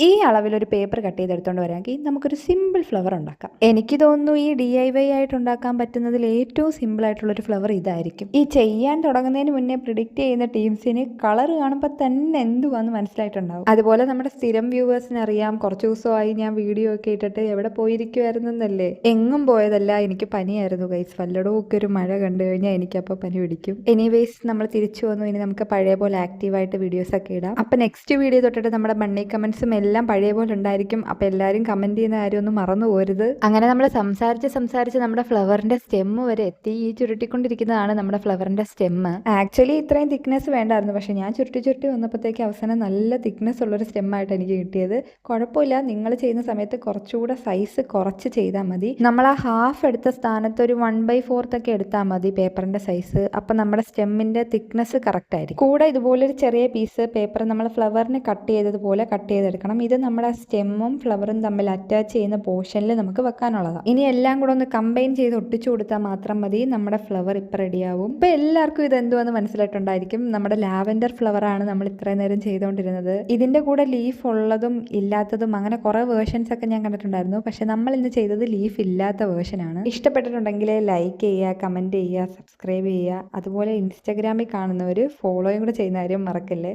ഈ അളവിലൊരു paper cut ചെയ്തെടുത്തോണ്ട് വരാമെങ്കിൽ നമുക്കൊരു simple flower ഉണ്ടാക്കാം. എനിക്ക് തോന്നുന്നു ഈ DIY ആയിട്ട് ഉണ്ടാക്കാൻ പറ്റുന്നതിൽ ഏറ്റവും സിമ്പിൾ ആയിട്ടുള്ളൊരു ഫ്ലവർ ഇതായിരിക്കും. ഈ ചെയ്യാൻ തുടങ്ങുന്നതിന് മുന്നേ പ്രിഡിക്റ്റ് ചെയ്യുന്ന ടീംസിന് കളർ കാണുമ്പോൾ തന്നെ എന്തുവാന്ന് മനസ്സിലായിട്ടുണ്ടാവും. അതുപോലെ നമ്മുടെ സ്ഥിരം വ്യൂവേഴ്സിന് അറിയാം, കുറച്ച് ദിവസമായി ഞാൻ വീഡിയോ ഒക്കെ ഇട്ടിട്ട് എവിടെ പോയിരിക്കുമായിരുന്നല്ലേ. എങ്ങും പോയതല്ല, എനിക്ക് പനിയായിരുന്നു ഗൈസ്. വല്ലടവും ഒക്കെ ഒരു മഴ കണ്ടു കഴിഞ്ഞാൽ എനിക്കപ്പോൾ പനി പിടിക്കും. എനിവേസ് നമ്മൾ തിരിച്ചു വന്നു. ഇനി നമുക്ക് പഴയ പോലെ ആക്റ്റീവായിട്ട് വീഡിയോസ് ഒക്കെ ഇടാം. അപ്പം നെക്സ്റ്റ് വീഡിയോ തൊട്ടിട്ട് നമ്മുടെ മണ്ണി കമൻസും എല്ലാം പഴയ പോലെ ഉണ്ടായിരിക്കും. അപ്പം എല്ലാവരും കമൻറ്റ് ചെയ്യുന്ന കാര്യം ഒന്നും മറന്നു പോരുത്. അങ്ങനെ നമ്മൾ സംസാരിച്ച് നമ്മുടെ ഫ്ലവറിന്റെ സ്റ്റെമ്മ് വരെ എത്തി. ഈ ചുരുട്ടിക്കൊണ്ടിരിക്കുന്നതാണ് നമ്മുടെ ഫ്ലവറിന്റെ സ്റ്റെമ്മ്. ആക്ച്വലി ഇത്രയും തിക്നെസ് വേണ്ടായിരുന്നു, പക്ഷെ ഞാൻ ചുരുട്ടി വന്നപ്പോഴത്തേക്ക് അവസാനം നല്ല തിക്നെസ് ഉള്ളൊരു സ്റ്റെമ്മായിട്ട് എനിക്ക് കിട്ടിയത്. കുഴപ്പമില്ല, നിങ്ങൾ ചെയ്യുന്ന സമയത്ത് കുറച്ചുകൂടെ സൈസ് കുറച്ച് ചെയ്താൽ മതി. നമ്മൾ ആ ഹാഫ് എടുത്ത സ്ഥാനത്ത് ഒരു 1/4 ഒക്കെ എടുത്താൽ മതി പേപ്പറിന്റെ സൈസ്. അപ്പം നമ്മുടെ സ്റ്റെമ്മിന്റെ തിക്നെസ് കറക്റ്റ് ആയിരിക്കും. കൂടെ ഇതുപോലൊരു ചെറിയ പീസ് പേപ്പർ നമ്മൾ ഫ്ലവറിന് കട്ട് ചെയ്തതുപോലെ കട്ട് ചെയ്തെടുക്കണം. ഇത് നമ്മുടെ സ്റ്റെമ്മും ഫ്ലവറും തമ്മിൽ അറ്റാച്ച് ചെയ്യുന്ന പോർഷനിൽ നമുക്ക് വെക്കാനുള്ളതാണ്. ഇനി എല്ലാം കൂടെ ഒന്ന് കമ്പൈൻ ചെയ്ത് ഒട്ടിച്ചു കൊടുത്താൽ മാത്രം മതി, നമ്മുടെ ഫ്ലവർ ഇപ്പം റെഡിയാവും. ഇപ്പം എല്ലാവർക്കും ഇത് എന്തുവാന്ന് മനസ്സിലായിട്ടുണ്ടായിരിക്കും. നമ്മുടെ ലാവൻഡർ ഫ്ലവറാണ് നമ്മൾ ഇത്രയും നേരം ചെയ്തുകൊണ്ടിരുന്നത്. ഇതിൻ്റെ കൂടെ ലീഫ് ഉള്ളതും ഇല്ലാത്തതും അങ്ങനെ കുറേ വേർഷൻസ് ഒക്കെ ഞാൻ കണ്ടിട്ടുണ്ടായിരുന്നു. പക്ഷെ നമ്മൾ ഇന്ന് ചെയ്തത് ലീഫ് ഇല്ലാത്ത വേർഷനാണ്. ഇഷ്ടപ്പെട്ടിട്ടുണ്ടെങ്കിൽ ലൈക്ക് ചെയ്യുക, കമൻറ്റ് ചെയ്യുക, സബ്സ്ക്രൈബ് ചെയ്യുക. അതുപോലെ ഇൻസ്റ്റാഗ്രാമിൽ കാണുന്നവർ ഫോളോയും കൂടെ ചെയ്യുന്ന കാര്യം മറക്കല്ലേ.